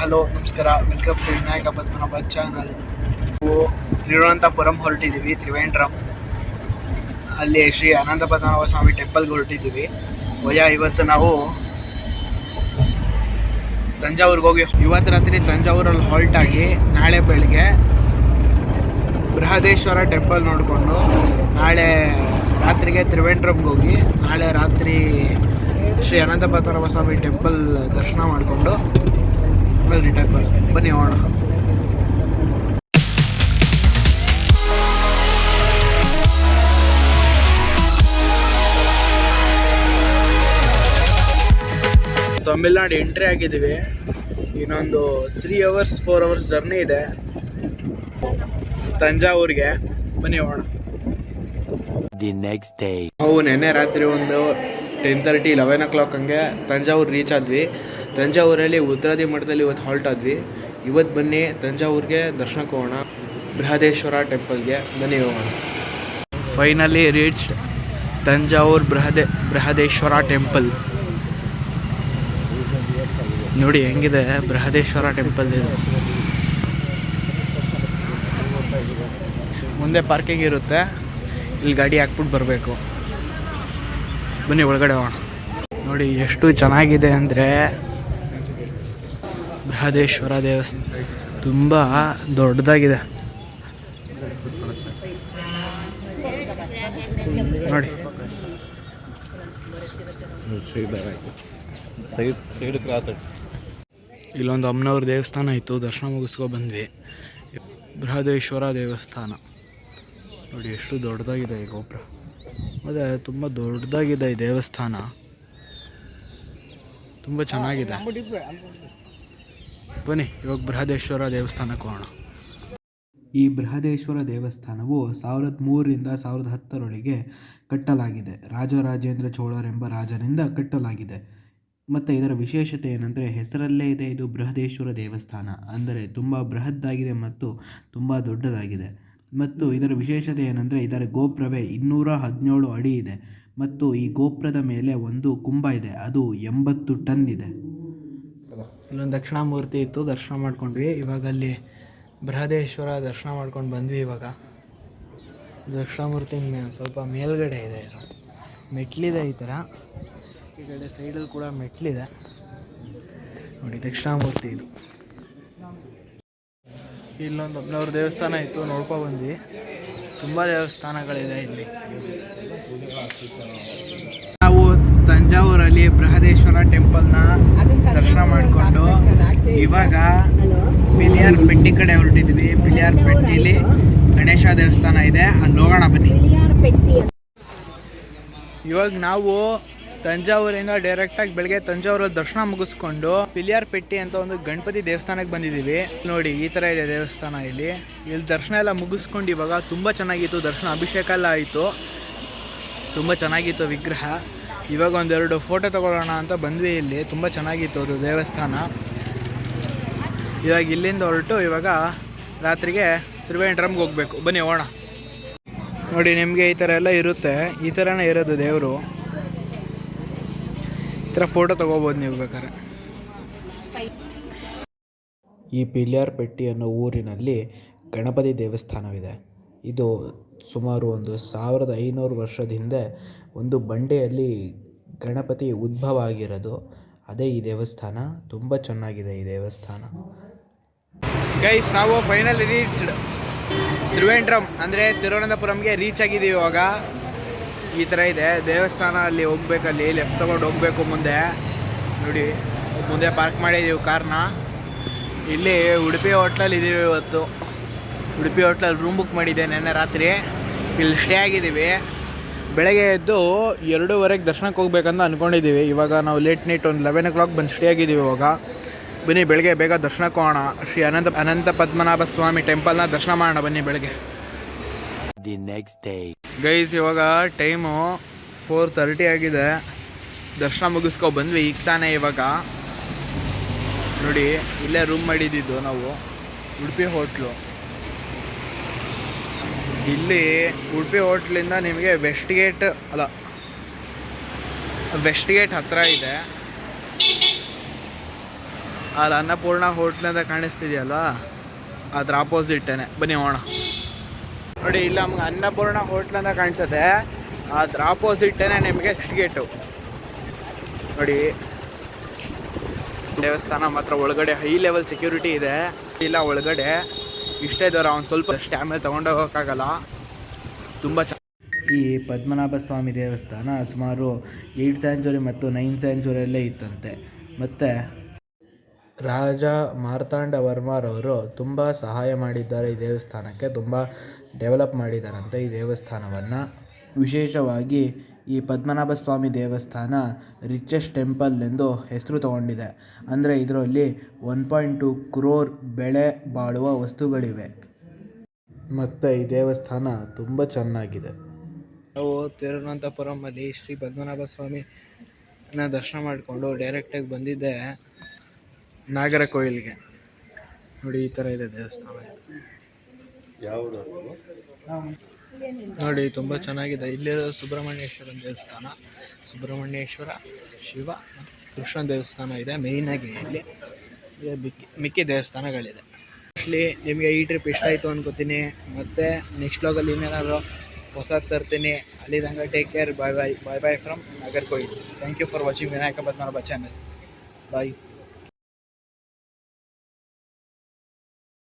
Hello ನಮಸ್ಕಾರ, welcome to Vinayaka Padmanabha channel. ನಾವು ತಿರುವನಂತಪುರಂ ಹೊರಟಿದ್ದೀವಿ, ತ್ರಿವೇಂದ್ರಂ. ಅಲ್ಲಿ ಶ್ರೀ ಅನಂತ ಪದ್ಮನಾಭ ಸ್ವಾಮಿ ಟೆಂಪಲ್ಗೆ ಹೊರಟಿದ್ದೀವಿ. ಇವತ್ತು ನಾವು ತಂಜಾವೂರಿಗೆ ಹೋಗಿ ಇವತ್ತು ರಾತ್ರಿ ತಂಜಾವೂರಲ್ಲಿ ಹಾಲ್ಟ್ ಆಗಿ ನಾಳೆ ಬೆಳಗ್ಗೆ ಬೃಹದೇಶ್ವರ ಟೆಂಪಲ್ ನೋಡಿಕೊಂಡು ನಾಳೆ ರಾತ್ರಿಗೆ ತ್ರಿವೇಂದ್ರಂಗೆ ಹೋಗಿ ನಾಳೆ ರಾತ್ರಿ ಶ್ರೀ ಅನಂತ ಪದ್ಮನಾಭ ಸ್ವಾಮಿ ಟೆಂಪಲ್ ದರ್ಶನ ಮಾಡಿಕೊಂಡು ಆಮೇಲೆ ರಿಟರ್ನ್ ಬರೋದು. ಬನ್ನಿ ಹೋಗೋಣ. ತಮಿಳ್ನಾಡು ಎಂಟ್ರಿ ಆಗಿದ್ದೀವಿ. ಇನ್ನೊಂದು 3 hours 4 hours ಜರ್ನಿ ಇದೆ ತಂಜಾವೂರಿಗೆ. ಬನ್ನಿ ಹೋಗೋಣ. ನಾವು ನೆನ್ನೆ ರಾತ್ರಿ ಒಂದು 10:30 11 o'clock ಹಂಗೆ ತಂಜಾವೂರು ರೀಚ್ ಆದ್ವಿ. ತಂಜಾವೂರಲ್ಲಿ ಉತ್ತರಾದಿ ಮಠದಲ್ಲಿ ಇವತ್ತು ಹಾಲ್ಟ್ ಆದ್ವಿ. ಇವತ್ತು ಬನ್ನಿ ತಂಜಾವೂರಿಗೆ ದರ್ಶನಕ್ಕೆ ಹೋಗೋಣ, ಬೃಹದೇಶ್ವರ ಟೆಂಪಲ್ಗೆ. ಬನ್ನಿ ಹೋಗೋಣ. Finally reach Thanjavur Brihadeeswara temple. ನೋಡಿ ಹೆಂಗಿದೆ ಬೃಹದೇಶ್ವರ ಟೆಂಪಲ್. ಇದು ಮುಂದೆ ಪಾರ್ಕಿಂಗ್ ಇರುತ್ತೆ, ಇಲ್ಲಿ ಗಾಡಿ ಹಾಕ್ಬಿಟ್ಟು ಬರಬೇಕು. ಬನ್ನಿ ಒಳಗಡೆ ಹೋಗೋಣ. ನೋಡಿ ಎಷ್ಟು ಚೆನ್ನಾಗಿದೆ ಅಂದರೆ ಬೃಹದೇಶ್ವರ ದೇವಸ್ಥಾನ ತುಂಬ ದೊಡ್ಡದಾಗಿದೆ ನೋಡಿ. ಇಲ್ಲೊಂದು ಅಮ್ಮನವ್ರ ದೇವಸ್ಥಾನ ಇತ್ತು, ದರ್ಶನ ಮುಗಿಸ್ಕೊ ಬಂದ್ವಿ. ಬೃಹದೇಶ್ವರ ದೇವಸ್ಥಾನ ನೋಡಿ ಎಷ್ಟು ದೊಡ್ಡದಾಗಿದೆ ಈ ಗೋಪುರ. ಮತ್ತು ತುಂಬ ದೊಡ್ಡದಾಗಿದೆ ಈ ದೇವಸ್ಥಾನ, ತುಂಬ ಚೆನ್ನಾಗಿದೆ. ಬನ್ನಿ ಇವಾಗ ಬೃಹದೇಶ್ವರ ದೇವಸ್ಥಾನಕ್ಕೆ ಹೋಗೋಣ. ಈ ಬೃಹದೇಶ್ವರ ದೇವಸ್ಥಾನವು 1003ರಿಂದ 1010ರೊಳಗೆ ಕಟ್ಟಲಾಗಿದೆ. ರಾಜರಾಜೇಂದ್ರ ಚೋಳರೆಂಬ ರಾಜನಿಂದ ಕಟ್ಟಲಾಗಿದೆ. ಮತ್ತು ಇದರ ವಿಶೇಷತೆ ಏನಂದರೆ ಹೆಸರಲ್ಲೇ ಇದೆ, ಇದು ಬೃಹದೇಶ್ವರ ದೇವಸ್ಥಾನ ಅಂದರೆ ತುಂಬ ಬೃಹದ್ದಾಗಿದೆ ಮತ್ತು ತುಂಬ ದೊಡ್ಡದಾಗಿದೆ. ಮತ್ತು ಇದರ ವಿಶೇಷತೆ ಏನಂದರೆ ಇದರ ಗೋಪುರವೇ 217 ಅಡಿ ಇದೆ ಮತ್ತು ಈ ಗೋಪುರದ ಮೇಲೆ ಒಂದು ಕುಂಭ ಇದೆ, ಅದು 80 ಟನ್ ಇದೆ. ಇಲ್ಲೊಂದು ದಕ್ಷಿಣಾಮೂರ್ತಿ ಇತ್ತು, ದರ್ಶನ ಮಾಡ್ಕೊಂಡ್ವಿ. ಇವಾಗ ಅಲ್ಲಿ ಬೃಹದೇಶ್ವರ ದರ್ಶನ ಮಾಡ್ಕೊಂಡು ಬಂದ್ವಿ. ಇವಾಗ ದಕ್ಷಿಣಾಮೂರ್ತಿ ಸ್ವಲ್ಪ ಮೇಲ್ಗಡೆ ಇದೆ, ಇದು ಮೆಟ್ಲಿದೆ ಈ ಥರ. ಈ ಕಡೆ ಸೈಡಲ್ಲಿ ಕೂಡ ಮೆಟ್ಲಿದೆ ನೋಡಿ. ದಕ್ಷಿಣಾಮೂರ್ತಿ ಇದು. ಇಲ್ಲೊಂದು ಅಮ್ಮನವ್ರ ದೇವಸ್ಥಾನ ಇತ್ತು, ನೋಡ್ಕೊಂಡು ಬಂದ್ವಿ. ತುಂಬ ದೇವಸ್ಥಾನಗಳಿದೆ ಇಲ್ಲಿ. ನಾವು ತಂಜಾವೂರಲ್ಲಿ ಬೃಹದೇಶ್ವರ ಟೆಂಪಲ್ನ ದರ್ಶನ ಮಾಡಿಕೊಂಡು ಇವಾಗ ಪಿಲಿಯಾರ್ ಪೆಟ್ಟಿ ಕಡೆ ಹೊರಟಿದ್ವಿ. ಪಿಲಿಯಾರ್ ಪೆಟ್ಟಿಲಿ ಗಣೇಶ ದೇವಸ್ಥಾನ ಇದೆ, ಅಲ್ಲಿ ಹೋಗೋಣ ಬನ್ನಿ. ಇವಾಗ ನಾವು ತಂಜಾವೂರಿಂದ ಡೈರೆಕ್ಟಾಗಿ ಬೆಳಗ್ಗೆ ತಂಜಾವೂರಲ್ಲಿ ದರ್ಶನ ಮುಗಿಸ್ಕೊಂಡು ಪಿಲಿಯಾರ್ ಪೆಟ್ಟಿ ಅಂತ ಒಂದು ಗಣಪತಿ ದೇವಸ್ಥಾನಕ್ಕೆ ಬಂದಿದ್ದೀವಿ. ನೋಡಿ ಈ ಥರ ಇದೆ ದೇವಸ್ಥಾನ. ಇಲ್ಲಿ ದರ್ಶನ ಎಲ್ಲ ಮುಗಿಸ್ಕೊಂಡು ಇವಾಗ ತುಂಬ ಚೆನ್ನಾಗಿತ್ತು ದರ್ಶನ. ಅಭಿಷೇಕ ಎಲ್ಲ ಆಯಿತು, ತುಂಬ ಚೆನ್ನಾಗಿತ್ತು ವಿಗ್ರಹ. ಇವಾಗ ಒಂದೆರಡು ಫೋಟೋ ತೊಗೊಳ್ಳೋಣ ಅಂತ ಬಂದ್ವಿ. ಇಲ್ಲಿ ತುಂಬ ಚೆನ್ನಾಗಿತ್ತು ಅದು ದೇವಸ್ಥಾನ. ಇವಾಗ ಇಲ್ಲಿಂದ ಹೊರಟು ಇವಾಗ ರಾತ್ರಿಗೆ ತ್ರಿವೇಂದ್ರಂಗೆ ಹೋಗಬೇಕು. ಬನ್ನಿ ಹೋಗೋಣ. ನೋಡಿ ನಿಮಗೆ ಈ ಥರ ಎಲ್ಲ ಇರುತ್ತೆ, ಈ ಥರನೇ ಇರೋದು ದೇವರು. ಈ ಥರ ಫೋಟೋ ತೊಗೋಬೋದು ನೀವು ಬೇಕಾದ್ರೆ. ಈ ಪಿಲಿಯಾರ್ ಪೆಟ್ಟಿ ಅನ್ನೋ ಊರಿನಲ್ಲಿ ಗಣಪತಿ ದೇವಸ್ಥಾನವಿದೆ. ಇದು ಸುಮಾರು ಒಂದು 1500 ವರ್ಷದ ಹಿಂದೆ ಒಂದು ಬಂಡೆಯಲ್ಲಿ ಗಣಪತಿ ಉದ್ಭವ ಆಗಿರೋದು. ಅದೇ ಈ ದೇವಸ್ಥಾನ. ತುಂಬ ಚೆನ್ನಾಗಿದೆ ಈ ದೇವಸ್ಥಾನ. ಗೈಸ್, ನಾವು ಫೈನಲಿ ರೀಚ್ಡ್ ತ್ರಿವೇಂದ್ರಂ ಅಂದರೆ ತಿರುವನಂತಪುರಂಗೆ ರೀಚ್ ಆಗಿದ್ದೀವಿ. ಇವಾಗ ಈ ಥರ ಇದೆ ದೇವಸ್ಥಾನ. ಅಲ್ಲಿ ಹೋಗ್ಬೇಕಲ್ಲಿ ಲೆಫ್ಟ್ ತೊಗೊಂಡು ಹೋಗಬೇಕು. ಮುಂದೆ ನೋಡಿ, ಮುಂದೆ ಪಾರ್ಕ್ ಮಾಡಿದ್ದೀವಿ ಕಾರ್ನ. ಇಲ್ಲಿ ಉಡುಪಿ ಹೋಟ್ಲಲ್ಲಿ ಇದ್ದೀವಿ ಇವತ್ತು. ಉಡುಪಿ ಹೋಟ್ಲಲ್ಲಿ ರೂಮ್ ಬುಕ್ ಮಾಡಿದ್ದೆ ನೆನ್ನೆ ರಾತ್ರಿ. ಇಲ್ಲಿ ಸ್ಟೇ ಆಗಿದ್ದೀವಿ. ಬೆಳಗ್ಗೆ ಎದ್ದು 2:30ಕ್ಕೆ ದರ್ಶನಕ್ಕೆ ಹೋಗ್ಬೇಕಂತ ಅಂದ್ಕೊಂಡಿದ್ದೀವಿ. ಇವಾಗ ನಾವು ಲೇಟ್ ನೈಟ್ ಒಂದು 11 o'clock ಬಂದು ಸ್ಟೇ ಆಗಿದ್ದೀವಿ. ಇವಾಗ ಬನ್ನಿ ಬೆಳಗ್ಗೆ ಬೇಗ ದರ್ಶನಕ್ಕೆ ಹೋಗೋಣ. ಶ್ರೀ ಅನಂತ ಪದ್ಮನಾಭ ಸ್ವಾಮಿ ಟೆಂಪಲ್ನ ದರ್ಶನ ಮಾಡೋಣ ಬನ್ನಿ ಬೆಳಗ್ಗೆ. ಗೈಸ್, ಇವಾಗ ಟೈಮು 4:30 ಆಗಿದೆ. ದರ್ಶನ ಮುಗಿಸ್ಕೊ ಬಂದ್ವಿ ಈಗ ತಾನೇ. ಇವಾಗ ನೋಡಿ ಇಲ್ಲೇ ರೂಮ್ ಮಾಡಿದ್ದು ನಾವು, ಉಡುಪಿ ಹೋಟ್ಲು. ಇಲ್ಲಿ ಉಡುಪಿ ಹೋಟ್ಲಿಂದ ನಿಮಗೆ ವೆಸ್ಟ್ ಗೇಟ್ ಹತ್ತಿರ ಇದೆ. ಅಲ್ಲಿ ಅನ್ನಪೂರ್ಣ ಹೋಟ್ಲಿಂದ ಕಾಣಿಸ್ತಿದೆಯಲ್ವಾ, ಅದ್ರ ಆಪೋಸಿಟ್ಟೇನೆ. ಬನ್ನಿ ಹೋಗೋಣ. ನೋಡಿ ಇಲ್ಲ ನಮ್ಗೆ ಅನ್ನಪೂರ್ಣ ಹೋಟ್ಲಿಂದ ಕಾಣಿಸುತ್ತೆ, ಅದ್ರ ಆಪೋಸಿಟ್ಟೇನೆ ನಿಮಗೆ ಗೇಟು ನೋಡಿ. ದೇವಸ್ಥಾನ ಮಾತ್ರ ಒಳಗಡೆ ಹೈ ಲೆವೆಲ್ ಸೆಕ್ಯೂರಿಟಿ ಇದೆ. ಇಲ್ಲ ಒಳಗಡೆ ಇಷ್ಟೇ ದೂರ, ಒಂದು ಸ್ವಲ್ಪ ಅಷ್ಟೇ, ಆಮೇಲೆ ತೊಗೊಂಡೋಗೋಕ್ಕಾಗಲ್ಲ. ತುಂಬ ಈ ಪದ್ಮನಾಭ ಸ್ವಾಮಿ ದೇವಸ್ಥಾನ ಸುಮಾರು 8th ಸೆಂಚುರಿ ಮತ್ತು 9th ಸೆಂಚುರಿಯಲ್ಲೇ ಇತ್ತಂತೆ. ಮತ್ತು ರಾಜ ಮಾರ್ತಾಂಡ ವರ್ಮರವರು ತುಂಬ ಸಹಾಯ ಮಾಡಿದ್ದಾರೆ ಈ ದೇವಸ್ಥಾನಕ್ಕೆ, ತುಂಬ ಡೆವಲಪ್ ಮಾಡಿದ್ದಾರಂತೆ ಈ ದೇವಸ್ಥಾನವನ್ನು. ವಿಶೇಷವಾಗಿ ಈ ಪದ್ಮನಾಭ ಸ್ವಾಮಿ ದೇವಸ್ಥಾನ ರಿಚೆಸ್ಟ್ ಟೆಂಪಲ್ ಎಂದು ಹೆಸರು ತಗೊಂಡಿದೆ. ಅಂದರೆ ಇದರಲ್ಲಿ 1.2 crore ಬೆಲೆ ಬಾಳುವ ವಸ್ತುಗಳಿವೆ. ಮತ್ತು ಈ ದೇವಸ್ಥಾನ ತುಂಬ ಚೆನ್ನಾಗಿದೆ. ನಾವು ತಿರುವನಂತಪುರಮಲ್ಲಿ ಶ್ರೀ ಪದ್ಮನಾಭ ಸ್ವಾಮಿನ ದರ್ಶನ ಮಾಡಿಕೊಂಡು ಡೈರೆಕ್ಟಾಗಿ ಬಂದಿದ್ದೆ ನಾಗರಕೋಯಿಲ್ಗೆ. ನೋಡಿ ಈ ಥರ ಇದೆ ದೇವಸ್ಥಾನ. ನೋಡಿ ತುಂಬ ಚೆನ್ನಾಗಿದೆ. ಇಲ್ಲಿರೋ ಸುಬ್ರಹ್ಮಣ್ಯೇಶ್ವರನ ದೇವಸ್ಥಾನ, ಸುಬ್ರಹ್ಮಣ್ಯೇಶ್ವರ, ಶಿವ, ಕೃಷ್ಣ ದೇವಸ್ಥಾನ ಇದೆ ಮೇಯ್ನಾಗಿ. ಇಲ್ಲಿ ಮಿಕ್ಕಿ ದೇವಸ್ಥಾನಗಳಿದೆ. ಮೋಸ್ಟ್ಲಿ ನಿಮಗೆ ಈ ಟ್ರಿಪ್ ಇಷ್ಟ ಆಯಿತು ಅನ್ಕೋತೀನಿ. ಮತ್ತು ನೆಕ್ಸ್ಟ್ ವ್ಲಾಗಲ್ಲಿ ಇನ್ನೇನಾದ್ರು ಹೊಸದು ತರ್ತೀನಿ. ಅಲ್ಲಿ ತನಕ take care. Bye bye from Nagercoil. Thank you for watching Vinayaka Padmanabha channel. Bye.